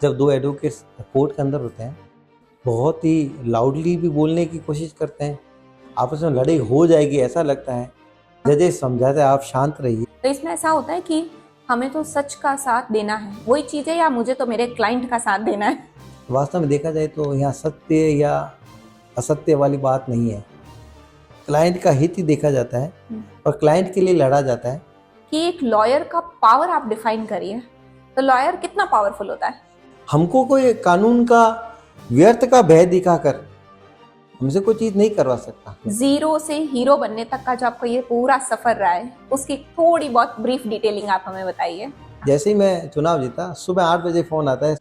जब दो advocates court के अंदर होते हैं, बहुत ही लाउडली भी बोलने की कोशिश करते हैं, आपस में लड़ाई हो जाएगी ऐसा लगता है। जजेस समझाते हैं आप शांत रहिए। तो इसमें ऐसा होता है कि हमें तो सच का साथ देना है, वही चीज़ है, या मुझे तो मेरे क्लाइंट का साथ देना है। वास्तव में देखा जाए तो यहाँ सत्य या असत्य वाली बात नहीं है, क्लाइंट का हित ही देखा जाता है और क्लाइंट के लिए लड़ा जाता है। कि एक लॉयर का पावर आप डिफाइन करिए, तो लॉयर कितना पावरफुल होता है? हमको कोई कानून का व्यर्थ का भय दिखाकर हमसे कोई चीज़ नहीं करवा सकता। जीरो से हीरो बनने तक का जो आपका ये पूरा सफर रहा है, उसकी थोड़ी बहुत ब्रीफ डिटेलिंग आप हमें बताइए। जैसे ही मैं चुनाव जीता, सुबह 8 बजे फ़ोन आता है।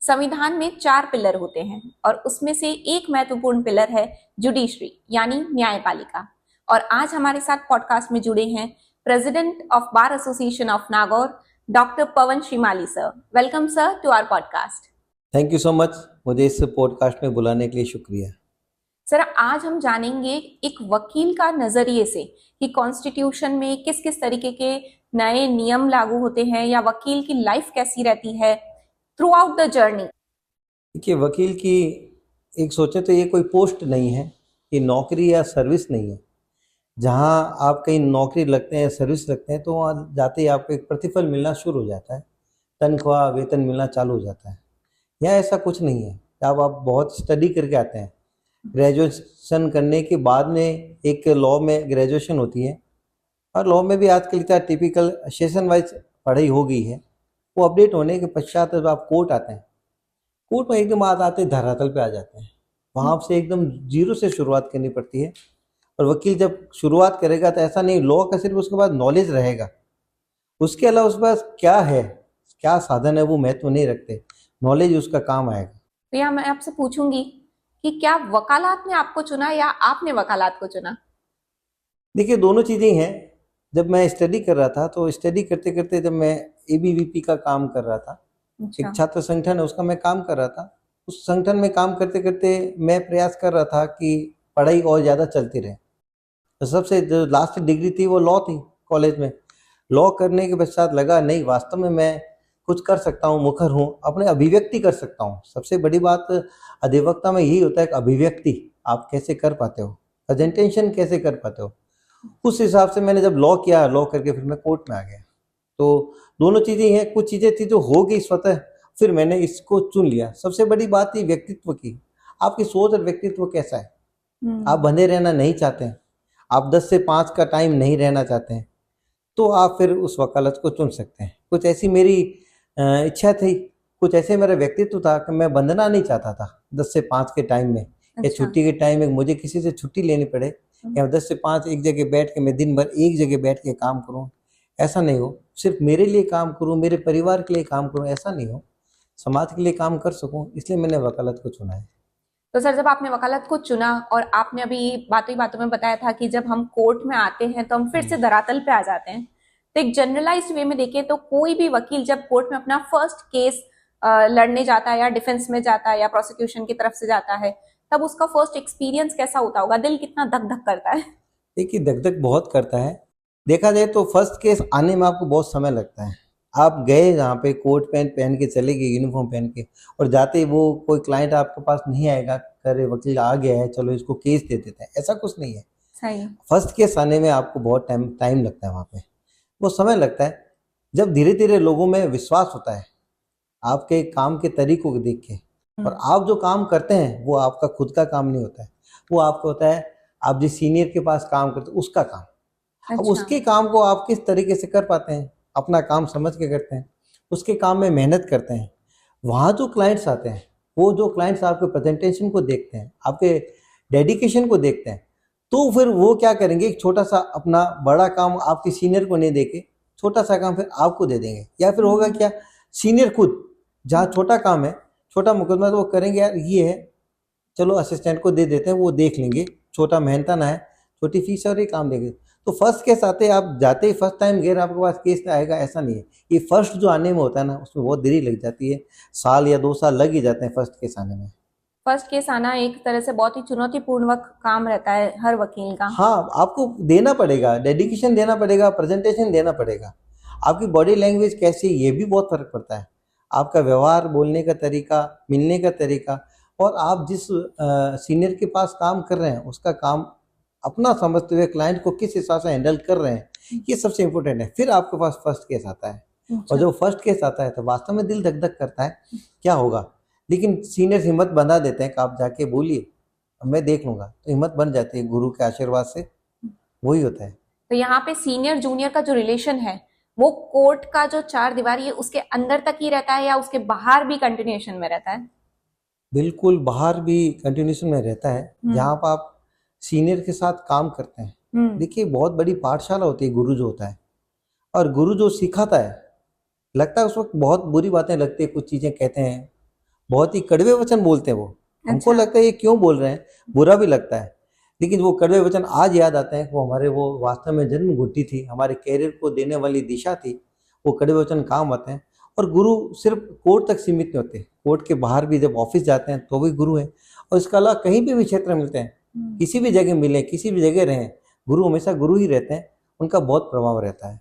संविधान में 4 पिलर होते हैं और उसमें से एक महत्वपूर्ण पिलर है जुडिशरी यानी न्यायपालिका। और आज हमारे साथ पॉडकास्ट में जुड़े हैं president of bar association of Nagaur, doctor Pawan Shrimali sir. Welcome sir to our podcast. Thank you so much, मुझे इस पॉडकास्ट में बुलाने के लिए शुक्रिया। सर, आज हम जानेंगे एक वकील का नजरिए से कि कॉन्स्टिट्यूशन में किस किस तरीके के नए नियम लागू होते हैं या वकील की लाइफ कैसी रहती है थ्रू आउट द जर्नी। देखिए, वकील की एक सोचे तो ये कोई पोस्ट नहीं है, ये नौकरी या सर्विस नहीं है। जहाँ आप कहीं नौकरी लगते हैं, सर्विस लगते हैं, तो वहाँ जाते ही आपको एक प्रतिफल मिलना शुरू हो जाता है, तनख्वाह वेतन मिलना चालू हो जाता है। यहाँ ऐसा कुछ नहीं है। जब आप बहुत स्टडी करके आते हैं, ग्रेजुएशन करने के बाद में एक लॉ में ग्रेजुएशन होती है, और लॉ में भी आजकल इतना टिपिकल सेशन वाइज पढ़ाई हो गई है। वो अपडेट होने के पश्चात जब आप कोर्ट आते हैं, कोर्ट में एकदम आते धरातल पे आ जाते हैं। वहाँ से एकदम जीरो से शुरुआत करनी पड़ती है। और वकील जब शुरुआत करेगा तो ऐसा नहीं लॉ का सिर्फ उसके पास नॉलेज रहेगा, उसके अलावा उसके पास क्या है, क्या साधन है, वो महत्व नहीं रखते। नॉलेज उसका काम आएगा। तो यहाँ मैं आपसे पूछूंगी कि क्या वकालत ने आपको चुना या आपने वकालत को चुना? देखिए, दोनों चीज़ें हैं। जब मैं स्टडी कर रहा था, तो स्टडी करते करते जब मैं एबीवीपी का काम कर रहा था, एक छात्र संगठन है उसका मैं काम कर रहा था। उस संगठन में काम करते करते मैं प्रयास कर रहा था कि पढ़ाई और ज़्यादा चलती रहे। तो सबसे जो लास्ट डिग्री थी वो लॉ थी कॉलेज में। लॉ करने के पश्चात लगा नहीं, वास्तव में मैं कुछ कर सकता हूँ, मुखर हूँ, अपने अभिव्यक्ति कर सकता हूँ। सबसे बड़ी बात अधिवक्ता में यही होता है कि अभिव्यक्ति आप कैसे कर पाते हो, प्रेजेंटेशन कैसे कर पाते हो। उस हिसाब से मैंने जब लॉ किया, लॉ करके फिर मैं कोर्ट में आ गया। तो दोनों चीज़ें हैं। कुछ चीज़ें थी जो हो गई स्वतः, फिर मैंने इसको चुन लिया। सबसे बड़ी बात थी व्यक्तित्व की। आपकी सोच और व्यक्तित्व कैसा है। आप बंधे रहना नहीं चाहते हैं, आप 10 से 5 का टाइम नहीं रहना चाहते हैं, तो आप फिर उस वकालत को चुन सकते हैं। कुछ ऐसी मेरी इच्छा थी, कुछ ऐसे मेरा व्यक्तित्व था कि मैं बंधना नहीं चाहता था 10 से 5 के टाइम में। या छुट्टी के टाइम में मुझे किसी से छुट्टी लेनी पड़े, या 10 से 5 एक जगह बैठ के मैं दिन भर एक जगह बैठ के काम करूं, ऐसा नहीं हो। सिर्फ मेरे लिए काम करूं, मेरे परिवार के लिए काम करूं, ऐसा नहीं हो, समाज के लिए काम कर सकूं। इसलिए मैंने वकालत को चुना है। तो सर, जब आपने वकालत को चुना और आपने अभी बातों ही बातों में बताया था कि जब हम कोर्ट में आते हैं तो हम फिर से धरातल पे आ जाते हैं, तो एक जनरलाइज्ड वे में देखें तो कोई भी वकील जब कोर्ट में अपना फर्स्ट केस लड़ने जाता है या डिफेंस में जाता है या प्रोसिक्यूशन की तरफ से जाता है, तब उसका फर्स्ट एक्सपीरियंस कैसा होता होगा? दिल कितना धक धक करता है? देखिए, धक धक बहुत करता है। देखा जाए तो फर्स्ट केस आने में आपको बहुत समय लगता है। आप गए जहाँ पे कोट पैंट पहन के चले गए, यूनिफॉर्म पहन के, और जाते ही वो कोई क्लाइंट आपके पास नहीं आएगा, अरे वकील आ गया है चलो इसको केस दे देते हैं, ऐसा कुछ नहीं है। सही। फर्स्ट केस आने में आपको बहुत टाइम लगता है, वहाँ पे वो समय लगता है। जब धीरे धीरे लोगों में विश्वास होता है आपके काम के तरीकों को देख के, और आप जो काम करते हैं वो आपका खुद का काम नहीं होता है, वो आपका होता है आप जिस सीनियर के पास काम करते हैं उसका काम। अब उसके काम को आप किस तरीके से कर पाते हैं, अपना काम समझ के करते हैं, उसके काम में मेहनत करते हैं। वहाँ जो क्लाइंट्स आते हैं, वो जो क्लाइंट्स आपके प्रेजेंटेशन को देखते हैं, आपके डेडिकेशन को देखते हैं, तो फिर वो क्या करेंगे, एक छोटा सा अपना बड़ा काम आपके सीनियर को नहीं देके छोटा सा काम फिर आपको दे देंगे। या फिर होगा क्या, सीनियर खुद जहाँ छोटा काम है, छोटा मुकदमा, तो वो करेंगे यार ये है, चलो असिस्टेंट को दे देते हैं, वो देख लेंगे, छोटा मेहनता ना है, छोटी फीस और ये काम देंगे। तो फर्स्ट केस आते आप जाते ही फर्स्ट टाइम गए आपके पास केस आएगा, ऐसा नहीं है। ये फर्स्ट जो आने में होता है ना, उसमें बहुत देरी लग जाती है, साल या 2 साल लग ही जाते हैं फर्स्ट केस आने में। फर्स्ट केस आना एक तरह से बहुत ही चुनौतीपूर्ण काम रहता है हर वकील का। हाँ, आपको देना पड़ेगा, डेडिकेशन देना पड़ेगा, प्रेजेंटेशन देना पड़ेगा। आपकी बॉडी लैंग्वेज कैसी है ये भी बहुत फर्क पड़ता है। आपका व्यवहार, बोलने का तरीका, मिलने का तरीका, और आप जिस सीनियर के पास काम कर रहे हैं उसका काम अपना समझते हुए क्लाइंट को किस हिसाब से हैंडल कर रहे हैं, ये सबसे इम्पोर्टेंट है। फिर आपके पास फर्स्ट केस आता है, और जब फर्स्ट केस आता है तो वास्तव में दिल धक धक करता है क्या होगा, लेकिन सीनियर हिम्मत बंधा देते हैं कि आप जाके बोलिए, मैं देख लूंगा, तो हिम्मत बन जाती है गुरु के आशीर्वाद से, वही होता है। तो यहाँ पे सीनियर जूनियर का जो रिलेशन है वो कोर्ट का जो चार दीवारी है उसके अंदर तक ही रहता है या उसके बाहर भी कंटिन्यूएशन में रहता है? बिल्कुल बाहर भी कंटिन्यूशन में रहता है, जहाँ पर आप सीनियर के साथ काम करते हैं। देखिए बहुत बड़ी पाठशाला होती है गुरु जो होता है, और गुरु जो सिखाता है, लगता है उस वक्त बहुत बुरी बातें लगती है, कुछ चीजें कहते हैं, बहुत ही कड़वे वचन बोलते हैं वो। हमको लगता है ये क्यों बोल रहे हैं, बुरा भी लगता है, लेकिन वो कड़वे वचन आज याद आते हैं। वो हमारे वो वास्तव में जन्म घुट्टी थी, हमारे कैरियर को देने वाली दिशा थी। वो कड़वे वचन काम आते हैं। और गुरु सिर्फ कोर्ट तक सीमित नहीं होते, कोर्ट के बाहर भी जब ऑफिस जाते हैं तो भी गुरु है। और इसके अलावा कहीं पे भी क्षेत्र मिलते हैं, किसी भी जगह मिले, किसी भी जगह रहें, गुरु हमेशा गुरु ही रहते हैं, उनका बहुत प्रभाव रहता है।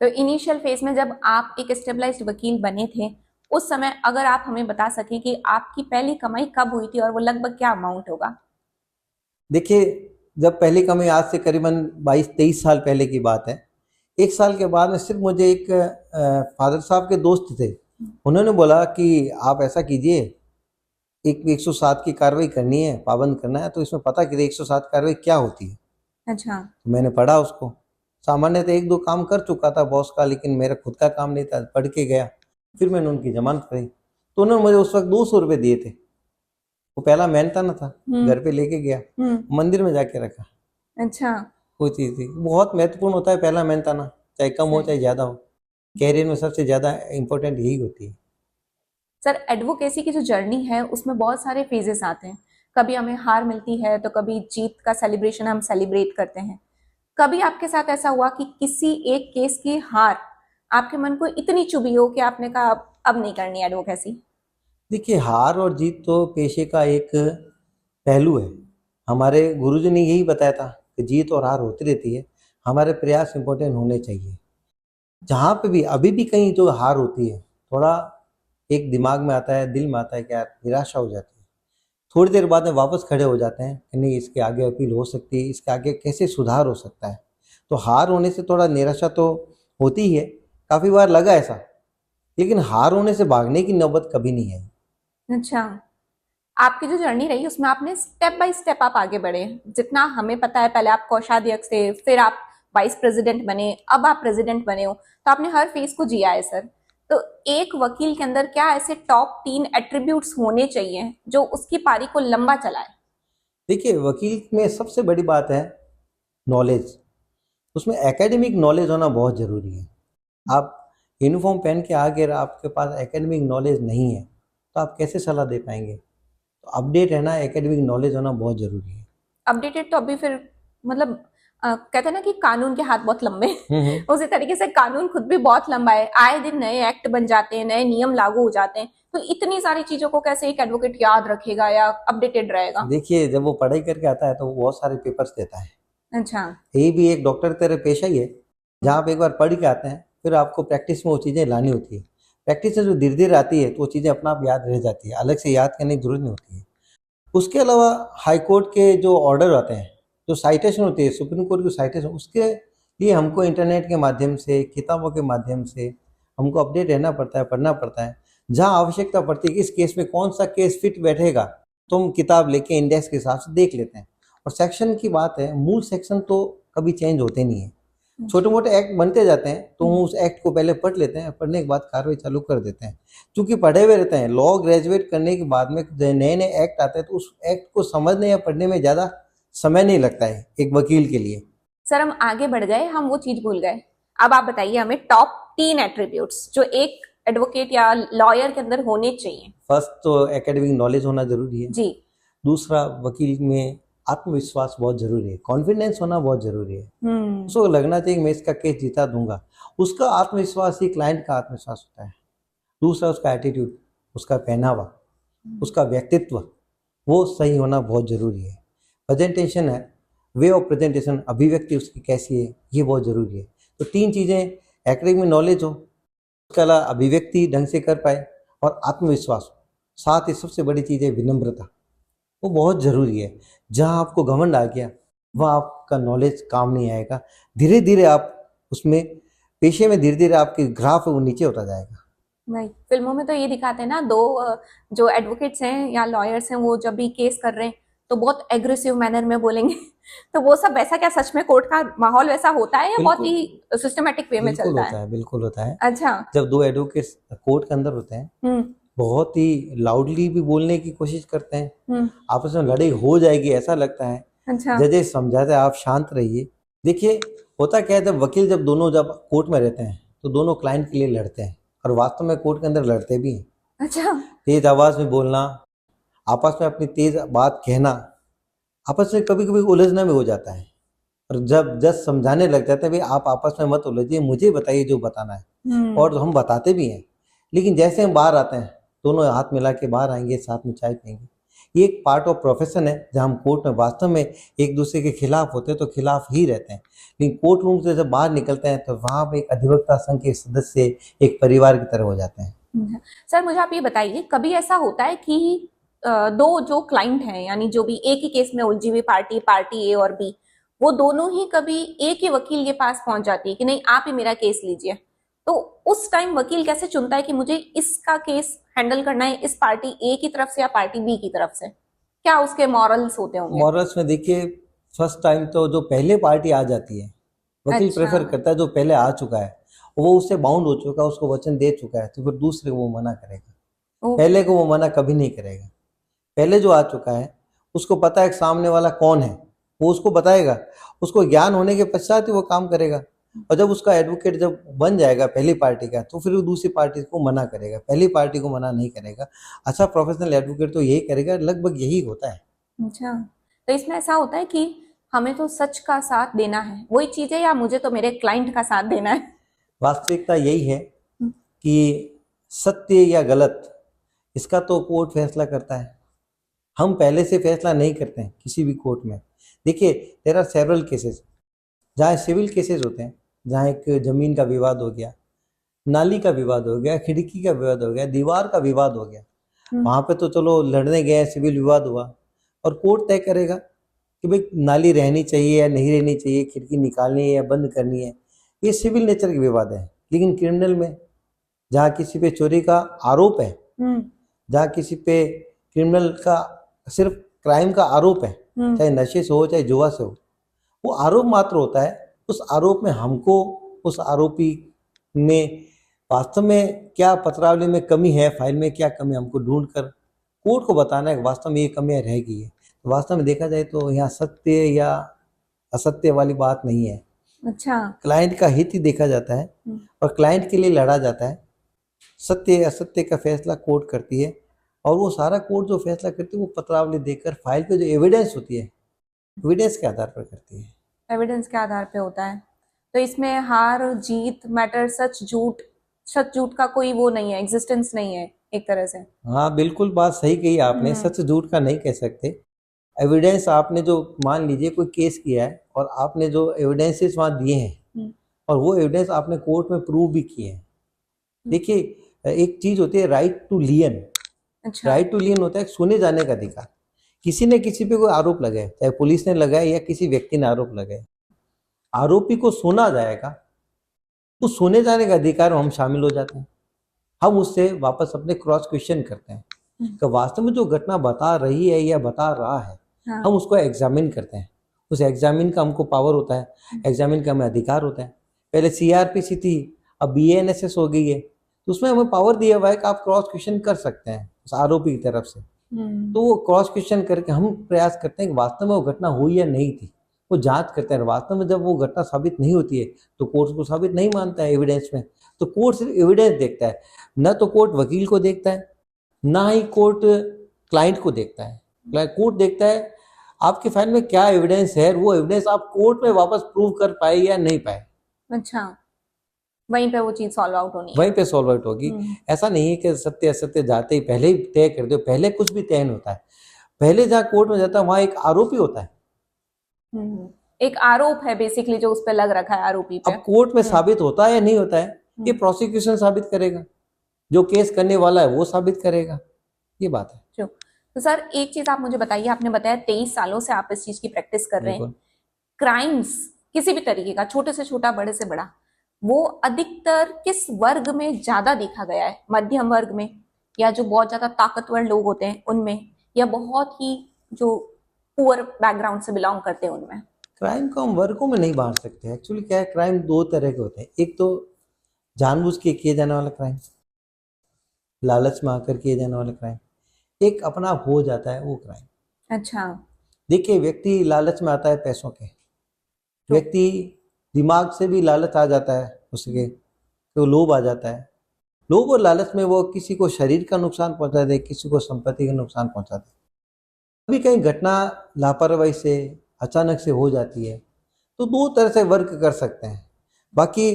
तो इनिशियल फेज में जब आप एक स्टेबलाइज्ड वकील बने थे, उस समय अगर आप हमें बता सकें कि आपकी पहली कमाई कब हुई थी और वो लगभग क्या अमाउंट होगा? देखिए जब पहली कमाई, आज से करीबन 22-23 साल पहले की बात है, एक साल के बाद में सिर्फ मुझे एक फादर साहब के दोस्त थे, उन्होंने बोला कि आप ऐसा कीजिए, एक 107 की कार्रवाई करनी है, पाबंद करना है, तो इसमें पता कीजिए 107 कार्रवाई क्या होती है। अच्छा। तो मैंने पढ़ा उसको, सामान्य तो 1-2 काम कर चुका था बॉस का, लेकिन मेरा खुद का काम नहीं था, पढ़ के गया। फिर मैंने उनकी जमानत करी, तो उन्होंने मुझे उस वक्त 200 रुपये दिए थे। वो पहला मेहनताना था, घर पे लेके गया, मंदिर में जाके रखा। अच्छा। वो चीज़ थी, बहुत महत्वपूर्ण होता है पहला मेहनताना, चाहे कम हो चाहे ज़्यादा हो, कैरियर में सबसे ज़्यादा इम्पोर्टेंट यही होती है। सर, एडवोकेसी की जो जर्नी है उसमें बहुत सारे फेजेस आते हैं। कभी हमें हार मिलती है तो कभी जीत का सेलिब्रेशन हम सेलिब्रेट करते हैं। कभी आपके साथ ऐसा हुआ कि किसी एक केस की हार आपके मन को इतनी चुभी हो कि आपने कहा अब नहीं करनी एडवोकेसी? देखिए हार और जीत तो पेशे का एक पहलू है। हमारे गुरुजी ने यही बताया था कि जीत और हार होती रहती है, हमारे प्रयास इंपॉर्टेंट होने चाहिए। जहाँ पे भी अभी भी कहीं जो हार होती है, थोड़ा एक दिमाग में आता है, दिल में आता है कि यार निराशा हो जाती है, थोड़ी देर बाद में वापस खड़े हो जाते हैं कि नहीं इसके आगे अपील हो सकती है, इसके आगे कैसे सुधार हो सकता है। तो हार होने से थोड़ा निराशा तो होती ही है, काफ़ी बार लगा ऐसा, लेकिन हार होने से भागने की नौबत कभी नहीं आई। अच्छा, आपकी जो जर्नी रही उसमें आपने स्टेप बाय स्टेप आप आगे बढ़े। जितना हमें पता है, पहले आप कोषाध्यक्ष थे, फिर आप वाइस प्रेसिडेंट बने, अब आप प्रेसिडेंट बने हो, तो आपने हर फेज को जिया है सर। तो एक वकील के अंदर क्या ऐसे टॉप 3 एट्रीब्यूट्स होने चाहिए जो उसकी पारी को लंबा चलाए? देखिए वकील में सबसे बड़ी बात है नॉलेज, उसमें एकेडमिक नॉलेज होना बहुत ज़रूरी है। आप यूनिफॉर्म पहन के आगे आपके पास एकेडमिक नॉलेज नहीं है तो आप कैसे सलाह दे पाएंगे। तो अपडेट रहना, एकेडमिक नॉलेज होना बहुत ज़रूरी है। अपडेटेड तो अभी फिर मतलब कहते हैं ना कि कानून के हाथ बहुत लंबे उसी तरीके से कानून खुद भी बहुत लंबा है। आए दिन नए एक्ट बन जाते हैं, नए नियम लागू हो जाते हैं, तो इतनी सारी चीजों को कैसे एक एडवोकेट याद रखेगा या अपडेटेड रहेगा? देखिए जब वो पढ़ाई करके आता है तो वो बहुत सारे पेपर्स देता है। अच्छा। ये भी एक डॉक्टर तेरे पेशा ही है, जहाँ आप एक बार पढ़ के आते हैं फिर आपको प्रैक्टिस में वो चीज़ें लानी होती है। प्रैक्टिस से जो धीरे धीरे आती है तो वो चीज़ें अपना आप याद रह जाती है, अलग से याद करने की जरूरत नहीं होती है। उसके अलावा हाई कोर्ट के जो ऑर्डर आते हैं, जो साइटेशन होती है, सुप्रीम कोर्ट की साइटेशन, उसके लिए हमको इंटरनेट के माध्यम से, किताबों के माध्यम से हमको अपडेट रहना पड़ता है, पढ़ना पड़ता है। जहाँ आवश्यकता पड़ती है कि इस केस में कौन सा केस फिट बैठेगा तो हम किताब लेके इंडेक्स के हिसाब से देख लेते हैं। और सेक्शन की बात है, मूल सेक्शन तो कभी चेंज होते नहीं है, छोटे मोटे एक्ट बनते जाते हैं तो हम उस एक्ट को पहले पढ़ लेते हैं, पढ़ने के बाद कार्रवाई चालू कर देते हैं। क्योंकि पढ़े हुए रहते हैं, लॉ ग्रेजुएट करने के बाद में नए नए एक्ट आते हैं तो उस एक्ट को समझने या पढ़ने में ज़्यादा समय नहीं लगता है एक वकील के लिए। सर हम आगे बढ़ गए, हम वो चीज भूल गए। अब आप बताइए हमें टॉप 3 एट्रीब्यूट्स जो एक एडवोकेट या लॉयर के अंदर होने चाहिए। फर्स्ट तो एकेडमिक नॉलेज होना जरूरी है जी। दूसरा, वकील में आत्मविश्वास बहुत जरूरी है, कॉन्फिडेंस होना बहुत जरूरी है। उसको लगना चाहिए कि मैं इसका केस जीता दूंगा। उसका आत्मविश्वास ही क्लाइंट का आत्मविश्वास होता है। दूसरा उसका एटीट्यूड, उसका पहनावा, उसका व्यक्तित्व, वो सही होना बहुत जरूरी है। प्रेजेंटेशन है, वे ऑफ प्रेजेंटेशन, अभिव्यक्ति उसकी कैसी है, ये बहुत जरूरी है। तो 3 चीज़ें एकेडमिक नॉलेज हो, उसके अलावा अभिव्यक्ति ढंग से कर पाए और आत्मविश्वास हो। साथ ही सबसे बड़ी चीज़ है विनम्रता, वो बहुत ज़रूरी है। जहाँ आपको घमंड आ गया वहाँ आपका नॉलेज काम नहीं आएगा। धीरे धीरे आप उसमें पेशे में धीरे धीरे आपकी ग्राफ है वो नीचे होता जाएगा। नहीं, फिल्मों में तो ये दिखाते हैं ना, जो एडवोकेट्स हैं या लॉयर्स हैं वो जब भी केस कर रहे हैं तो बहुत एग्रेसिव मैनर में बोलेंगे तो वो सब वैसा क्या सच में कोर्ट का माहौल वैसा होता है या बहुत ही सिस्टमैटिक वे में बिल्कुल चलता होता है, बिल्कुल होता है। अच्छा। जब दो एडवोकेट्स कोर्ट के अंदर होते हैं बहुत ही लाउडली भी बोलने की कोशिश करते हैं, आपस में लड़ाई हो जाएगी ऐसा लगता है। अच्छा। जजेस समझाते हैं आप शांत रहिए। देखिए होता क्या है, जब दोनों जब कोर्ट में रहते हैं तो दोनों क्लाइंट के लिए लड़ते हैं और वास्तव में कोर्ट के अंदर लड़ते भी हैं। अच्छा। तेज आवाज में बोलना, आपस में अपनी तेज बात कहना, आपस में कभी कभी उलझना भी हो जाता है। और जब जज समझाने लग जाते हैं भाई आप आपस में मत उलझिए, मुझे बताइए जो बताना है, और हम बताते भी हैं। लेकिन जैसे हम बाहर आते हैं दोनों हाथ मिला के बाहर आएंगे, साथ में चाय पियेंगे। ये एक पार्ट ऑफ प्रोफेशन है जहाँ हम कोर्ट में वास्तव में एक दूसरे के खिलाफ होते हैं तो खिलाफ ही रहते हैं, लेकिन कोर्ट रूम से जब बाहर निकलते हैं तो वहाँ पे एक अधिवक्ता संघ के सदस्य एक परिवार की तरह हो जाते हैं। सर मुझे आप ये बताइए, कभी ऐसा होता है कि दो जो क्लाइंट हैं, यानी जो भी एक ही केस में उलझी हुई पार्टी ए और बी, वो दोनों ही कभी एक ही वकील के पास पहुंच जाती है कि नहीं आप ही मेरा केस लीजिए, तो उस टाइम वकील कैसे चुनता है कि मुझे इसका केस हैंडल करना है इस पार्टी ए की तरफ से या पार्टी बी की तरफ से? क्या उसके मॉरल्स होते होंगे? मॉरल्स में देखिए, फर्स्ट टाइम तो जो पहले पार्टी आ जाती है वकील अच्छा। प्रेफर करता है जो पहले आ चुका है, वो उससे बाउंड हो चुका है, उसको वचन दे चुका है, तो फिर दूसरे को वो मना करेगा। ओके। पहले को वो मना कभी नहीं करेगा। पहले जो आ चुका है उसको पता है कि सामने वाला कौन है, वो उसको बताएगा, उसको ज्ञान होने के पश्चात ही वो काम करेगा। और जब उसका एडवोकेट जब बन जाएगा पहली पार्टी का, तो फिर वो दूसरी पार्टी को मना करेगा, पहली पार्टी को मना नहीं करेगा। अच्छा प्रोफेशनल एडवोकेट तो यही करेगा, लगभग यही होता है। अच्छा, तो इसमें ऐसा होता है कि हमें तो सच का साथ देना है, वही चीज है, या मुझे तो मेरे क्लाइंट का साथ देना है? वास्तविकता यही है कि सत्य या गलत इसका तो कोर्ट फैसला करता है, हम पहले से फैसला नहीं करते हैं किसी भी कोर्ट में। देखिए देयर आर सेवरल केसेस जहाँ सिविल केसेस होते हैं, जहाँ एक जमीन का विवाद हो गया, नाली का विवाद हो गया, खिड़की का विवाद हो गया, दीवार का विवाद हो गया, वहाँ पे तो चलो लड़ने गए, सिविल विवाद हुआ और कोर्ट तय करेगा कि भाई नाली रहनी चाहिए या नहीं रहनी चाहिए, खिड़की निकालनी है या बंद करनी है। ये सिविल नेचर के विवाद है। लेकिन क्रिमिनल में जहाँ किसी पे चोरी का आरोप है, जहाँ किसी पे क्रिमिनल का सिर्फ क्राइम का आरोप है, चाहे नशे से हो चाहे जुआ से हो, वो आरोप मात्र होता है। उस आरोप में हमको उस आरोपी में वास्तव में क्या पत्रावली में कमी है, फाइल में क्या कमी, हमको ढूंढ कर कोर्ट को बताना है कि वास्तव में ये कमियां रह गई है। तो वास्तव में देखा जाए तो यहाँ सत्य या असत्य वाली बात नहीं है। अच्छा। क्लाइंट का हित ही देखा जाता है और क्लाइंट के लिए लड़ा जाता है। सत्य असत्य का फैसला कोर्ट करती है और वो सारा कोर्ट जो फैसला करती है वो पत्रावली देकर फाइल पे जो एविडेंस होती है, एविडेंस के आधार पर करती है। एविडेंस के आधार पे होता है, तो इसमें हार जीत मैटर, सच झूठ का कोई वो नहीं है, एग्जिस्टेंस नहीं है एक तरह से। हाँ बिल्कुल बात सही कही आपने, सच झूठ का नहीं कह सकते। एविडेंस आपने जो मान लीजिए कोई केस किया है और आपने जो एविडेंसेस वहाँ दिए हैं और वो एविडेंस आपने कोर्ट में प्रूव भी किए हैं। देखिए एक चीज होती है राइट टू लियन। अच्छा। राइट टू लियन होता है सुने जाने का अधिकार। किसी ने किसी पे कोई आरोप लगाया, चाहे पुलिस ने लगाया या किसी व्यक्ति ने आरोप लगाया, आरोपी को सुना जाएगा, उस सुने जाने का अधिकार में हम शामिल हो जाते हैं। हम उससे वापस अपने क्रॉस क्वेश्चन करते हैं कि वास्तव में जो घटना बता रही है या बता रहा है, हाँ। हम उसको एग्जामिन करते हैं। उस एग्जामिन का हमको पावर होता है, एग्जामिन का हमें अधिकार होता है। पहले सीआरपीसी थी, अब बीएनएसएस हो गई है, तो उसमें हमें पावर दिया हुआ है कि आप क्रॉस क्वेश्चन कर सकते हैं उस आरोपी की तरफ से। तो वो क्रॉस क्वेश्चन करके हम प्रयास करते हैं कि वास्तव में वो घटना हुई या नहीं थी, वो जांच करते हैं। वास्तव में जब वो घटना साबित नहीं होती है तो कोर्ट को साबित नहीं मानता है एविडेंस में, तो कोर्ट सिर्फ एविडेंस देखता है। न तो कोर्ट वकील को देखता है, ना ही कोर्ट क्लाइंट को देखता है। कोर्ट देखता है आपके फाइल में क्या एविडेंस है, वो एविडेंस आप कोर्ट में वापस प्रूव कर पाए या नहीं पाए। अच्छा, वहीं पे वो चीज सॉल्व आउट होनी है, वहीं पे सॉल्व आउट होगी। ऐसा नहीं है कि सत्य असत्य जाते ही पहले ही तय कर दो, पहले कुछ भी तय नहीं होता है। पहले जहाँ कोर्ट में जाता है वहां एक आरोपी होता है। एक आरोप है बेसिकली जो उस पे लग रखा है आरोपी पे। अब कोर्ट में साबित होता है या नहीं होता है, ये प्रोसिक्यूशन साबित करेगा, जो केस करने वाला है वो साबित करेगा, ये बात है। जो तो सर एक चीज आप मुझे बताइए, आपने बताया 23 सालों से आप इस चीज की प्रैक्टिस कर रहे हैं, बिल्कुल। क्राइम्स किसी भी तरीके का, छोटे से छोटा बड़े से बड़ा, वो अधिकतर किस वर्ग में ज्यादा देखा गया है? मध्यम वर्ग में, या जो बहुत ज्यादा ताकतवर लोग होते हैं उनमें, या बहुत ही जो पुअर बैकग्राउंड से बिलोंग करते हैं उनमें? क्राइम को हम वर्गों में नहीं बांट सकते। एक्चुअली क्या है, क्राइम दो तरह के होते हैं। एक तो जानबूझ के किए जाने वाला क्राइम, लालच में आकर किए जाने वाला क्राइम, एक अपना हो जाता है वो क्राइम। अच्छा। देखिए, व्यक्ति लालच में आता है पैसों के, व्यक्ति दिमाग से भी लालच आ जाता है उसके, तो लोभ आ जाता है। लोभ और लालच में वो किसी को शरीर का नुकसान पहुंचा दे, किसी को संपत्ति का नुकसान पहुंचा दे। कभी कहीं घटना लापरवाही से अचानक से हो जाती है, तो दो तरह से वर्क कर सकते हैं। बाकी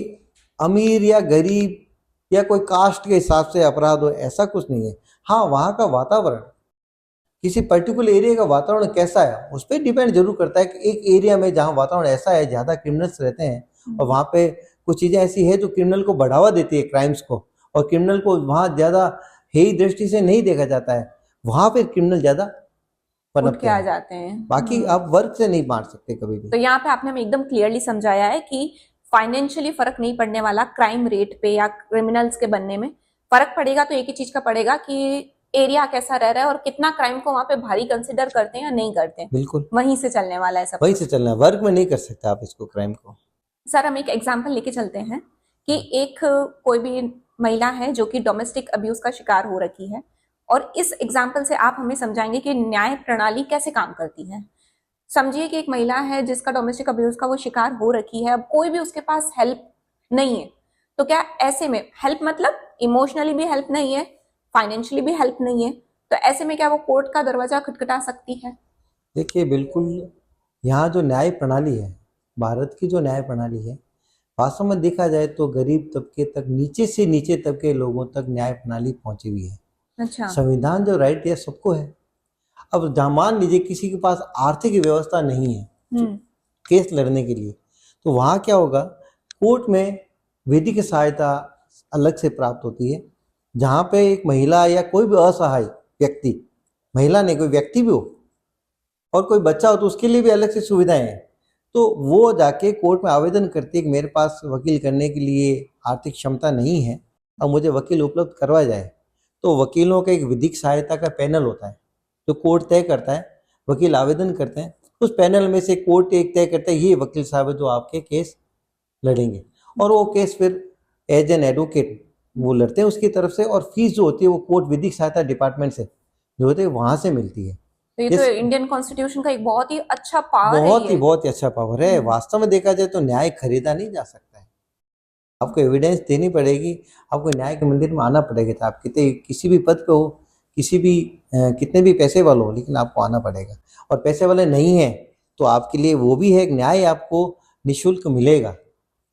अमीर या गरीब या कोई कास्ट के हिसाब से अपराध हो, ऐसा कुछ नहीं है। हाँ, वहाँ का वातावरण, किसी पर्टिकुलर एरिया का वातावरण कैसा है उस पर डिपेंड जरूर करता है कि एक एरिया में जहाँ वातावरण ऐसा है, ज़्यादा क्रिमिनल्स रहते हैं और वहाँ पे कुछ चीज़ें ऐसी है जो क्रिमिनल को बढ़ावा देती है, क्राइम्स को, और क्रिमिनल को वहाँ ज़्यादा हेय दृष्टि से नहीं देखा जाता है, वहाँ पे क्रिमिनल ज़्यादा उठ पनपते के आ हैं। जाते हैं। बाकी आप वर्क से नहीं बांट सकते कभी भी। तो यहाँ पे आपने हमें एकदम क्लियरली समझाया है कि फाइनेंशियली फर्क नहीं पड़ने वाला क्राइम रेट पे या क्रिमिनल्स के बनने में। फर्क पड़ेगा तो एक ही चीज का पड़ेगा कि एरिया कैसा रह रहा है और कितना क्राइम को वहां पे भारी कंसिडर करते हैं या नहीं करते हैं। बिल्कुल वहीं से चलने वाला है सब वहीं कुछ। से चलना है, वर्क में नहीं कर सकते आप इसको, क्राइम को। सर हम एक एग्जाम्पल लेके चलते हैं कि एक कोई भी महिला है जो कि डोमेस्टिक अब्यूज का शिकार हो रखी है, और इस एग्जाम्पल से आप हमें समझाएंगे कि न्याय प्रणाली कैसे काम करती है। समझिए कि एक महिला है जिसका डोमेस्टिक अब्यूज का वो शिकार हो रखी है, अब कोई भी उसके पास हेल्प नहीं है, तो क्या ऐसे में हेल्प मतलब इमोशनली भी हेल्प नहीं है, फाइनेंशियली भी हेल्प नहीं है, तो ऐसे में क्या वो कोर्ट का दरवाजा खटखटा सकती है? देखिए, बिल्कुल, यहाँ जो न्याय प्रणाली है, भारत की जो न्याय प्रणाली है, वास्तव में देखा जाए तो गरीब तबके तक, नीचे से नीचे तबके के लोगों तक न्याय प्रणाली पहुंची हुई है। अच्छा। संविधान जो राइट दिया सबको है। अब जहाँ मान लीजिए किसी के पास आर्थिक व्यवस्था नहीं है केस लड़ने के लिए, तो वहाँ क्या होगा, कोर्ट में विधिक सहायता अलग से प्राप्त होती है। जहाँ पे एक महिला या कोई भी असहाय व्यक्ति, महिला नहीं कोई व्यक्ति भी हो और कोई बच्चा हो, तो उसके लिए भी अलग से सुविधाएं हैं। तो वो जाके कोर्ट में आवेदन करती है कि मेरे पास वकील करने के लिए आर्थिक क्षमता नहीं है, अब मुझे वकील उपलब्ध करवाया जाए। तो वकीलों का एक विधिक सहायता का पैनल होता है जो कोर्ट तय करता है, वकील आवेदन करते हैं, उस पैनल में से कोर्ट एक तय करता है ये वकील साहब है जो आपके केस लड़ेंगे, और वो केस फिर एज एन एडवोकेट वो लड़ते हैं उसकी तरफ से, और फीस जो होती है वो कोर्ट विधिक सहायता डिपार्टमेंट से जो होती है वहां से मिलती है। तो ये तो इंडियन कॉन्स्टिट्यूशन का एक बहुत ही अच्छा पावर है। बहुत ही अच्छा पावर है। वास्तव में देखा जाए तो न्याय खरीदा नहीं जा सकता है, आपको एविडेंस देनी पड़ेगी, आपको न्याय के मंदिर में आना पड़ेगा, तो आप किसी भी पद पे हो, किसी भी कितने भी पैसे वाले हो, लेकिन आपको आना पड़ेगा। और पैसे वाले नहीं है तो आपके लिए वो भी है, न्याय आपको निःशुल्क मिलेगा।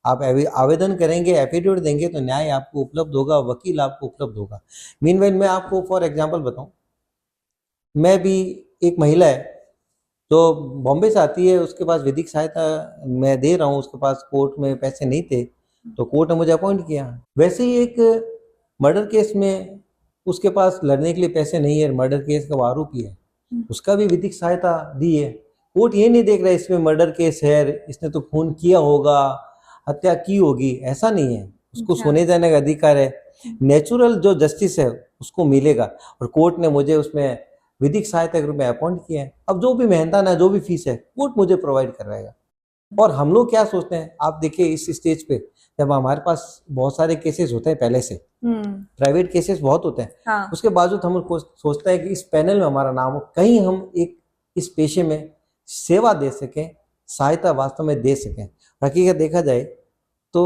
आप आवेदन करेंगे, एफिडेविट देंगे तो न्याय आपको उपलब्ध होगा, वकील आपको उपलब्ध होगा। मीनवाइल मैं आपको फॉर एग्जांपल बताऊं, मैं भी, एक महिला है जो बॉम्बे से आती है, उसके पास विधिक सहायता मैं दे रहा हूँ, उसके पास कोर्ट में पैसे नहीं थे तो कोर्ट ने मुझे अपॉइंट किया। वैसे ही एक मर्डर केस में उसके पास लड़ने के लिए पैसे नहीं है, मर्डर केस का वो आरोपी है, उसका भी विधिक सहायता दी है। कोर्ट ये नहीं देख रहा है इसमें मर्डर केस है, इसने तो खून किया होगा, हत्या की होगी, ऐसा नहीं है। उसको सोने जाने का अधिकार है, नेचुरल जो जस्टिस है उसको मिलेगा, और कोर्ट ने मुझे उसमें विधिक सहायता के रूप में अपॉइंट किया है। अब जो भी मेहनताना है, जो भी फीस है, कोर्ट मुझे प्रोवाइड करवाएगा। और हम लोग क्या सोचते हैं, आप देखिए इस स्टेज पे जब हमारे पास बहुत सारे केसेस होते हैं, पहले से प्राइवेट केसेस बहुत होते हैं, हाँ। उसके बावजूद हम सोचते हैं कि इस पैनल में हमारा नाम हो, कहीं हम एक इस पेशे में सेवा दे सकें, सहायता वास्तव में दे सकें। हकीकत देखा जाए तो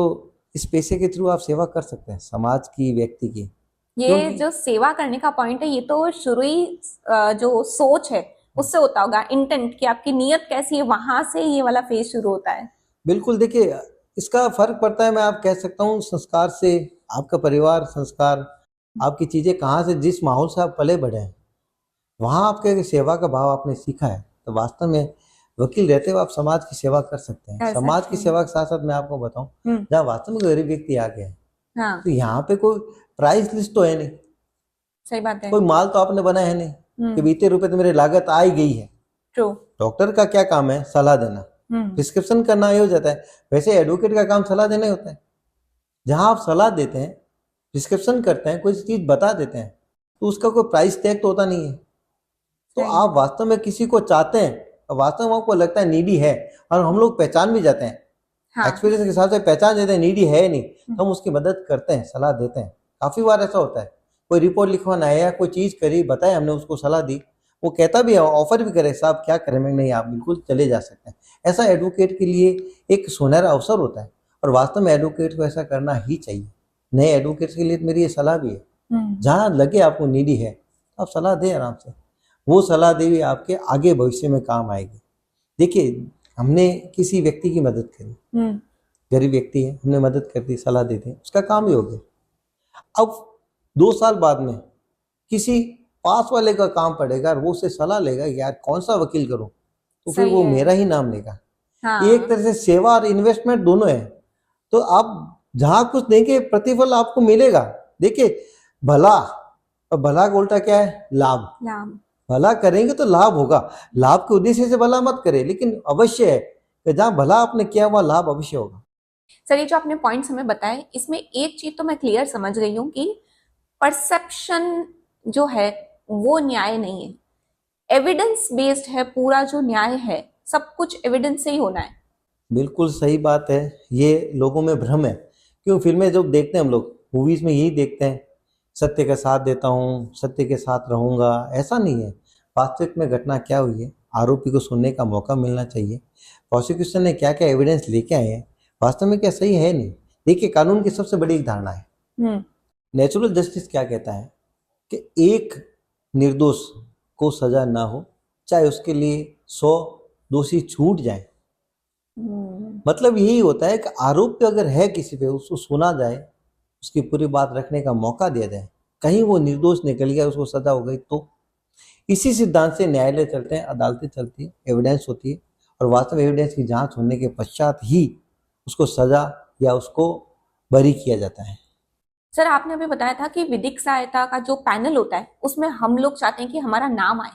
इस पेशे के थ्रू आप सेवा कर सकते हैं समाज की, व्यक्ति की। ये जो सेवा करने का पॉइंट है, ये तो शुरू ही जो सोच है उससे होता होगा, इंटेंट, कि आपकी नीयत कैसी है, वहां से ये वाला फेज शुरू होता है। बिल्कुल, देखिए इसका फर्क पड़ता है, मैं आप कह सकता हूँ संस्कार से, आपका परिवार संस्कार, आपकी चीजें कहाँ से, जिस माहौल से आप पले बढ़े हैं, वहाँ आपके सेवा का भाव आपने सीखा है, तो वास्तव में वकील रहते हुए आप समाज की सेवा कर सकते हैं। कर समाज सकते की हैं। सेवा के साथ साथ मैं आपको बताऊं, जहाँ वास्तव में गरीब व्यक्ति आ गया है, हाँ, तो यहाँ पे कोई प्राइस लिस्ट तो है नहीं, सही बात है। कोई माल तो आपने बनाया है नहीं कि हम्म, इतने रुपए तो मेरी लागत आ ही गई है। ट्रू। डॉक्टर का क्या काम है? सलाह देना, प्रिस्क्रिप्शन करना ही हो जाता है। वैसे एडवोकेट का काम सलाह देना ही होता है। जहां आप सलाह देते हैं, प्रिस्क्रिप्शन करते हैं, कोई चीज बता देते हैं, तो उसका कोई प्राइस टैग तो होता नहीं है। तो सही। आप वास्तव में किसी को चाहते हैं और वास्तव में आपको लगता है नीडी है, और हम लोग पहचान भी जाते हैं, हाँ, एक्सपीरियंस के हिसाब से पहचान जाते हैं नीडी है नहीं, तो हम उसकी मदद करते हैं, सलाह देते हैं। काफी बार ऐसा होता है, कोई रिपोर्ट लिखवाना है या कोई चीज करी, बताए हमने, उसको सलाह दी, वो कहता भी है, ऑफर भी करे, साहब क्या करें? मैं नहीं, आप बिल्कुल चले जा सकते हैं। ऐसा एडवोकेट के लिए एक सुनहरा अवसर होता है, और वास्तव में एडवोकेट को ऐसा करना ही चाहिए। नए एडवोकेट्स के लिए मेरी ये सलाह भी है, जहाँ लगे आपको नीडी है, तो आप सलाह दें आराम से। वो सलाह दे भी आपके आगे भविष्य में काम आएगी। देखिए, हमने किसी व्यक्ति की मदद करी, गरीब व्यक्ति है, हमने मदद कर दी, सलाह दे दी, उसका काम ही हो गया। अब 2 साल बाद में किसी पास वाले का काम पड़ेगा और वो उससे सलाह लेगा, यार कौन सा वकील करूं, तो फिर सही वो है। मेरा ही नाम लेगा। हाँ, ये एक तरह से सेवा और इन्वेस्टमेंट दोनों है। तो आप जहां कुछ देंगे, प्रतिफल आपको मिलेगा। देखिए, भला और भला का उल्टा क्या है? लाभ। लाभ। भला करेंगे तो लाभ होगा। लाभ के उद्देश्य से भला मत करें, लेकिन अवश्य है कि जहां भला आपने किया वहां लाभ अवश्य होगा। सर, ये जो आपने पॉइंट्स हमें बताए, इसमें एक चीज तो मैं क्लियर समझ गई हूँ कि परसेप्शन जो है वो न्याय नहीं है, एविडेंस बेस्ड है। पूरा जो न्याय है सब कुछ एविडेंस से ही होना है। बिल्कुल सही बात है। ये लोगों में भ्रम है। क्यों? फिल्में जब देखते हैं हम लोग, मूवीज में यही देखते हैं, सत्य का साथ देता हूँ, सत्य के साथ रहूंगा। ऐसा नहीं है। वास्तविक में घटना क्या हुई है, आरोपी को सुनने का मौका मिलना चाहिए। प्रोसिक्यूशन ने क्या क्या एविडेंस लेके आए हैं, वास्तव में क्या सही है नहीं। देखिए, कानून की सबसे बड़ी एक धारणा है, हम्म, नेचुरल जस्टिस क्या कहता है कि एक निर्दोष को सजा ना हो, चाहे उसके लिए 100 दोषी छूट जाए। मतलब यही होता है कि आरोप अगर है किसी पे, उसको सुना जाए, उसकी पूरी बात रखने का मौका दिया जाए। कहीं वो निर्दोष निकल गया, उसको सजा हो गई, तो इसी सिद्धांत से न्यायालय चलते हैं, अदालतें चलती है, एविडेंस होती है, और वास्तव एविडेंस की जांच होने के पश्चात ही उसको सजा या उसको बरी किया जाता है। सर, आपने अभी बताया था कि विधिक सहायता का जो पैनल होता है उसमें हम लोग चाहते हैं कि हमारा नाम आए।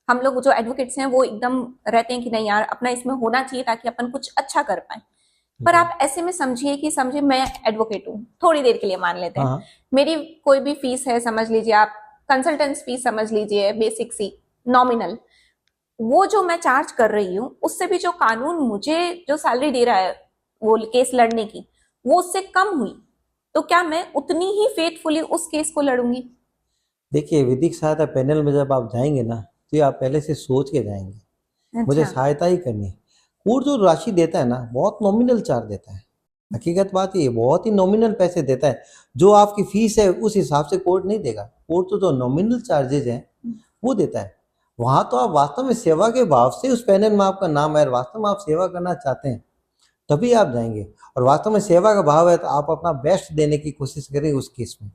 हम लोग जो एडवोकेट्स हैं वो एकदम रहते हैं कि नहीं यार, अपना इसमें होना चाहिए ताकि अपन कुछ अच्छा कर पाए। पर आप ऐसे में समझिए मैं एडवोकेट हूँ, थोड़ी देर के लिए मान लेते हैं। हाँ, मेरी कोई भी फीस है, समझ लीजिए आप कंसल्टेंस फीस समझ लीजिए, बेसिक सी नॉमिनल, वो जो मैं चार्ज कर रही हूँ उससे भी जो कानून मुझे जो सैलरी दे रहा है वो केस लड़ने की, वो उससे कम हुई, तो क्या मैं उतनी ही फेथफुली उस केस को लड़ूंगी? देखिए, विधिक सहायता पैनल में जब आप जाएंगे ना, तो ये आप पहले से सोच के जाएंगे, मुझे अच्छा। सहायता ही करनी है। कोर्ट जो राशि देता है ना, बहुत नॉमिनल चार्ज देता है। हकीकत बात ये, बहुत ही नॉमिनल पैसे देता है। जो आपकी फीस है उस हिसाब से कोर्ट नहीं देगा। कोर्ट तो जो नॉमिनल चार्जेज हैं वो देता है। वहां तो आप वास्तव में सेवा के भाव से उस पैनल में आपका नाम है, वास्तव में आप सेवा करना चाहते हैं, तभी आप जाएंगे। और वास्तव में सेवा का भाव है तो आप अपना बेस्ट देने की कोशिश करेंगे उस केस में।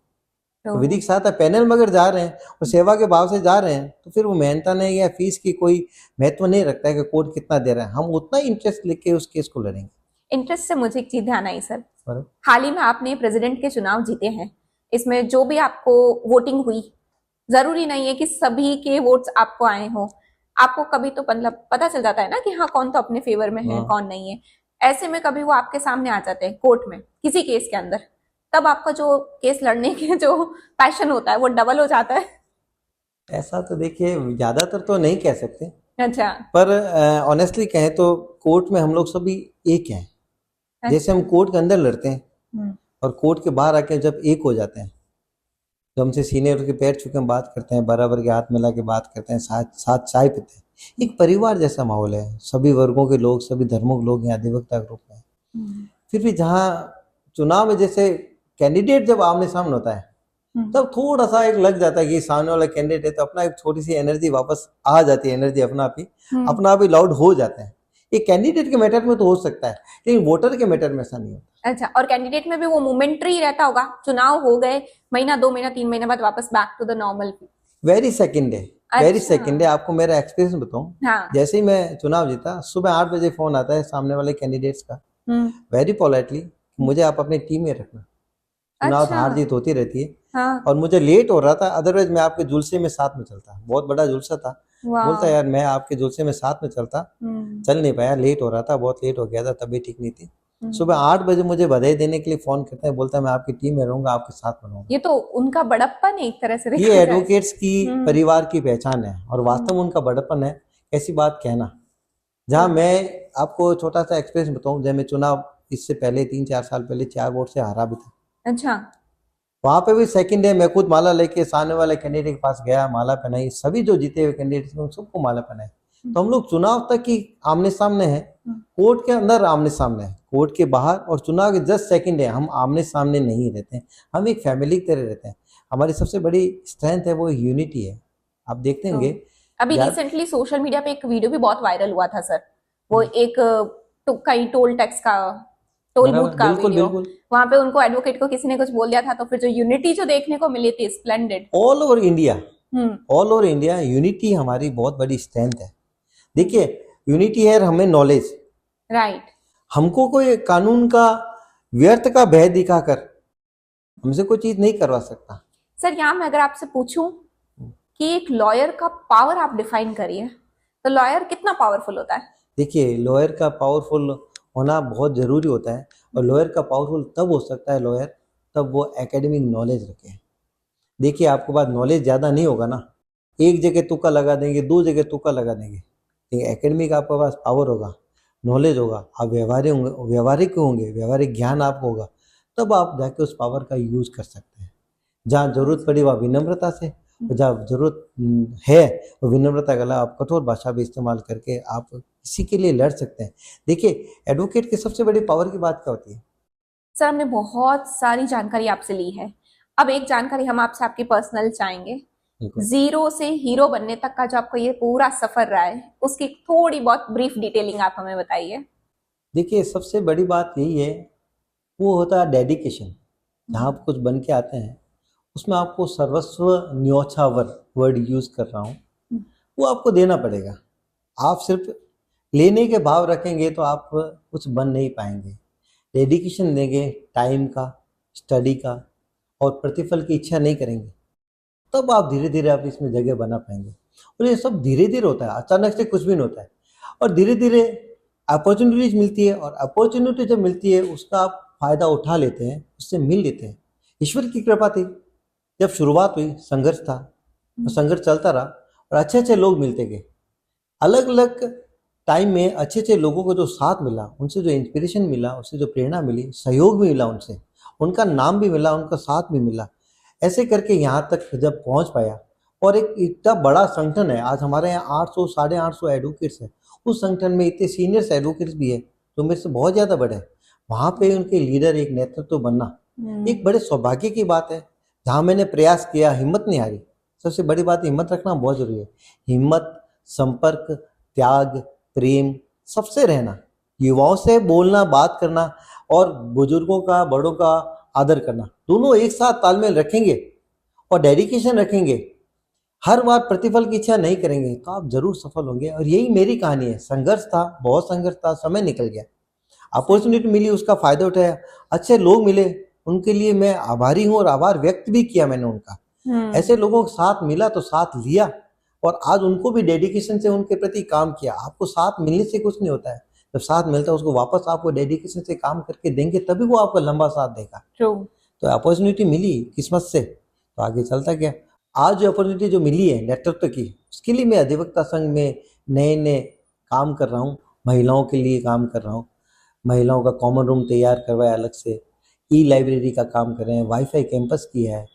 तो विधिक सहायता पैनल में अगर जा रहे हैं और सेवा के भाव से जा रहे हैं, तो फिर वो मेहनता नहीं या फीस की कोई महत्व नहीं रखता है कि कोर्ट कितना दे रहा है। हम उतना ही इंटरेस्ट लेके उस केस को लड़ेंगे। इंटरेस्ट से मुझे एक चीज ध्यान आई सर, और हाल ही में आपने प्रेसिडेंट के चुनाव जीते हैं, इसमें जो भी आपको वोटिंग हुई, जरूरी नहीं है कि सभी के वोट्स आपको आए हो। आपको कभी तो मतलब पता चल जाता है ना कि हाँ कौन तो अपने फेवर में है, हाँ। कौन नहीं है। ऐसे में कभी वो आपके सामने आ जाते हैं कोर्ट में किसी केस के अंदर, तब आपका जो केस लड़ने के जो पैशन होता है वो डबल हो जाता है। ऐसा तो देखिए, ज्यादातर तो नहीं कह सकते, अच्छा। पर ऑनेस्टली कहें तो कोर्ट में हम लोग सभी एक हैं। जैसे हम कोर्ट के अंदर लड़ते हैं और कोर्ट के बाहर आके जब एक हो जाते हैं, जब हमसे सीनियर के पैर छू के हम बात करते हैं, बराबर के हाथ मिला के बात करते हैं, साथ साथ चाय पीते हैं, एक परिवार जैसा माहौल है। सभी वर्गों के लोग, सभी धर्मों के लोग यहाँ अधिवक्ता ग्रुप में। फिर भी जहाँ चुनाव में जैसे कैंडिडेट जब आमने सामने होता है, तब थोड़ा सा एक लग जाता है कि सामने वाला कैंडिडेट है, तो अपना एक छोटी सी एनर्जी वापस आ जाती है। एनर्जी अपना आप ही लाउड हो जाते हैं। ये कैंडिडेट के मैटर में तो हो सकता है, लेकिन वोटर के मैटर में ऐसा नहीं होता। अच्छा, और कैंडिडेट में भी वो मोमेंटरी रहता होगा, चुनाव हो गए, महीना 2 महीना 3 महीने बाद वापस back to the normal. Very second है। वेरी अच्छा। सेकंड है। आपको मेरा एक्सपीरियंस बताऊं, हाँ। जैसे ही मैं चुनाव जीता, सुबह 8 बजे फोन आता है सामने वाले कैंडिडेट्स का, वेरी पोलाइटली, मुझे आप अपनी टीम में रखना, चुनाव अच्छा। हार जीत होती रहती है। हाँ। और मुझे लेट हो रहा था, अदरवाइज मैं आपके जुलसे में साथ में चलता, बहुत बड़ा जुलसा था। बोलता वाह। यार मैं आपके जुलसे में साथ में चलता, चल नहीं पाया, लेट हो रहा था, बहुत लेट हो गया था, तबीयत ठीक नहीं थी। सुबह 8 बजे मुझे बधाई देने के लिए फोन करता है, बोलता है मैं आपकी टीम में रहूंगा, आपके साथ बनूंगा। ये तो उनका बड़प्पन है एक तरह से ये देखा जाए। एडवोकेट्स की परिवार की पहचान है, और वास्तव में हम्म। उनका बड़प्पन है। ऐसी बात कहना, जहाँ मैं आपको छोटा सा एक्सपीरियंस बताऊं, जब मैं चुनाव इससे पहले 3-4 साल पहले 4 वोट से हारा भी था, अच्छा। वहां पे भी सेकंड डे मैं खुद माला लेके सामने वाले कैंडिडेट के पास गया, माला पहनाई, सभी जो जीते हुए कैंडिडेट थे सबको माला पहनाई। तो हम लोग चुनाव तक की आमने सामने हैं, कोर्ट के अंदर आमने सामने है, कोर्ट के बाहर और चुनाव के जस्ट सेकंड है हम आमने सामने नहीं रहते हैं, हम एक फैमिली की तरह रहते हैं। हमारी सबसे बड़ी स्ट्रेंथ है वो यूनिटी है। आप देखते तो होंगे अभी यार, रिसेंटली सोशल मीडिया पे एक वीडियो भी बहुत वायरल हुआ था सर, वो एक कहीं टोल टैक्स का, टोल बराबर, बूथ का बिल्कुल वीडियो। बिल्कुल, वहां पे उनको एडवोकेट को किसी ने कुछ बोल दिया था, तो फिर जो यूनिटी जो देखने को मिली थी, स्प्लेंडेड। ऑल ओवर इंडिया, हम्म। ऑल ओवर इंडिया यूनिटी हमारी बहुत बड़ी स्ट्रेंथ है। देखिए, यूनिटी है, हमें नॉलेज, राइट। हमको कोई कानून का व्यर्थ का भय दिखाकर हमसे कोई चीज नहीं करवा सकता। सर यहाँ मैं अगर आपसे पूछूं कि एक लॉयर का पावर आप डिफाइन करिए, तो लॉयर कितना पावरफुल होता है? देखिए, लॉयर का पावरफुल होना बहुत जरूरी होता है, और लॉयर का पावरफुल तब हो सकता है लॉयर, तब वो एकेडमिक नॉलेज रखे। देखिए, आपके पास नॉलेज ज़्यादा नहीं होगा ना, एक जगह तुक्का लगा देंगे, 2 जगह तुक्का लगा देंगे, लेकिन एकेडमिक आपके पास पावर होगा, नॉलेज होगा, आप व्यवहारिक ज्ञान आपको होगा, तब आप जाके उस पावर का यूज कर सकते हैं। जहाँ जरूरत पड़ी वहाँ विनम्रता से, और जहाँ जरूरत है वो विनम्रता के अलावा आप कठोर भाषा भी इस्तेमाल करके आप किसी के लिए लड़ सकते हैं। देखिए, एडवोकेट की सबसे बड़ी पावर की बात क्या होती है? सर हमने बहुत सारी जानकारी आपसे ली है, अब एक जानकारी हम आपसे आपकी पर्सनल चाहेंगे। बिल्कुल। जीरो से हीरो बनने तक का जो आपका ये पूरा सफर रहा है, उसकी थोड़ी बहुत ब्रीफ डिटेलिंग आप हमें बताइए। देखिए, सबसे बड़ी बात यही है, वो होता है डेडिकेशन। जहाँ आप कुछ बन के आते हैं, उसमें आपको सर्वस्व न्योछावर वर्ड यूज कर रहा हूँ, वो आपको देना पड़ेगा। आप सिर्फ लेने के भाव रखेंगे तो आप कुछ बन नहीं पाएंगे। डेडिकेशन देंगे, टाइम का, स्टडी का, और प्रतिफल की इच्छा नहीं करेंगे, तब आप धीरे धीरे आप इसमें जगह बना पाएंगे। और ये सब धीरे धीरे होता है, अचानक से कुछ भी नहीं होता है, और धीरे धीरे अपॉर्चुनिटीज मिलती है, और अपॉर्चुनिटी जब मिलती है उसका आप फायदा उठा लेते हैं, उससे मिल लेते हैं। ईश्वर की कृपा थी, जब शुरुआत हुई संघर्ष था, और संघर्ष चलता रहा, और अच्छे अच्छे लोग मिलते गए। अलग अलग टाइम में अच्छे अच्छे लोगों को जो साथ मिला, उनसे जो इंस्पिरेशन मिला, उससे जो प्रेरणा मिली, सहयोग भी मिला उनसे, उनका नाम भी मिला, उनका साथ भी मिला, ऐसे करके यहाँ तक जब पहुँच पाया। और एक इतना बड़ा संगठन है, आज हमारे यहाँ 800 850 एडवोकेट्स हैं, उस संगठन में इतने सीनियर्स एडवोकेट्स भी है जो मेरे से बहुत ज़्यादा बड़े हैं, वहाँ पे उनके लीडर, एक नेतृत्व बनना एक बड़े सौभाग्य की बात है। जहाँ मैंने प्रयास किया, हिम्मत नहीं हारी। सबसे बड़ी बात, हिम्मत रखना बहुत जरूरी है। हिम्मत, संपर्क, त्याग, प्रेम, सबसे रहना, युवाओं से बोलना, बात करना, और बुजुर्गों का, बड़ों का आदर करना, दोनों एक साथ तालमेल रखेंगे और डेडिकेशन रखेंगे, हर बार प्रतिफल की इच्छा नहीं करेंगे, तो आप जरूर सफल होंगे। और यही मेरी कहानी है। संघर्ष था, बहुत संघर्ष था, समय निकल गया, अपॉर्चुनिटी मिली, उसका फायदा उठाया, अच्छे लोग मिले, उनके लिए मैं आभारी हूँ, और आभार व्यक्त भी किया मैंने उनका। ऐसे लोगों के साथ मिला तो साथ लिया, और आज उनको भी डेडिकेशन से उनके प्रति काम किया। आपको साथ मिलने से कुछ नहीं होता है, जब साथ मिलता है उसको वापस आपको डेडिकेशन से काम करके देंगे, तभी वो आपका लंबा साथ देगा। तो अपॉर्चुनिटी मिली किस्मत से, तो आगे चलता गया। आज जो अपॉर्चुनिटी जो मिली है नेतृत्व की, उसके लिए मैं अधिवक्ता संघ में नए नए काम कर रहा हूँ, महिलाओं के लिए काम कर रहा हूँ। महिलाओं का कॉमन रूम तैयार करवाया अलग से, ई लाइब्रेरी का काम कर रहे हैं, वाईफाई कैंपस किया है,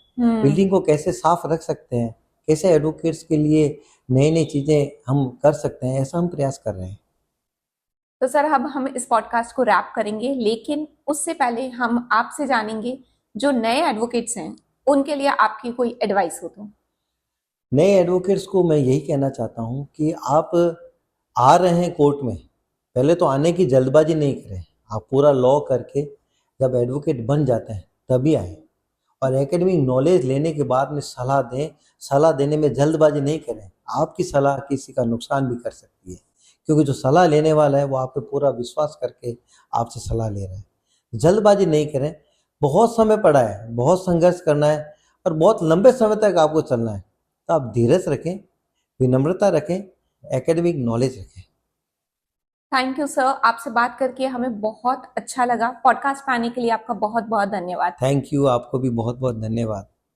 बिल्डिंग को कैसे साफ रख सकते हैं, कैसे एडवोकेट्स के लिए नई नई चीज़ें हम कर सकते हैं, ऐसा हम प्रयास कर रहे हैं। तो सर अब हम इस पॉडकास्ट को रैप करेंगे, लेकिन उससे पहले हम आपसे जानेंगे जो नए एडवोकेट्स हैं उनके लिए आपकी कोई एडवाइस हो तो। नए एडवोकेट्स को मैं यही कहना चाहता हूँ कि आप आ रहे हैं कोर्ट में, पहले तो आने की जल्दबाजी नहीं करें। आप पूरा लॉ करके जब एडवोकेट बन जाते हैं तभी आए, और एकेडमिक नॉलेज लेने के बाद में सलाह दें। सलाह देने में जल्दबाजी नहीं करें, आपकी सलाह किसी का नुकसान भी कर सकती है, क्योंकि जो सलाह लेने वाला है वो आप पे पूरा विश्वास करके आपसे सलाह ले रहा है। जल्दबाजी नहीं करें, बहुत समय पड़ा है, बहुत संघर्ष करना है और बहुत लंबे समय तक आपको चलना है, तो आप धीरज रखें, विनम्रता रखें, एकेडमिक नॉलेज रखें। थैंक यू सर, आपसे बात करके हमें बहुत अच्छा लगा। पॉडकास्ट पे आने के लिए आपका बहुत बहुत धन्यवाद। थैंक यू, आपको भी बहुत बहुत धन्यवाद।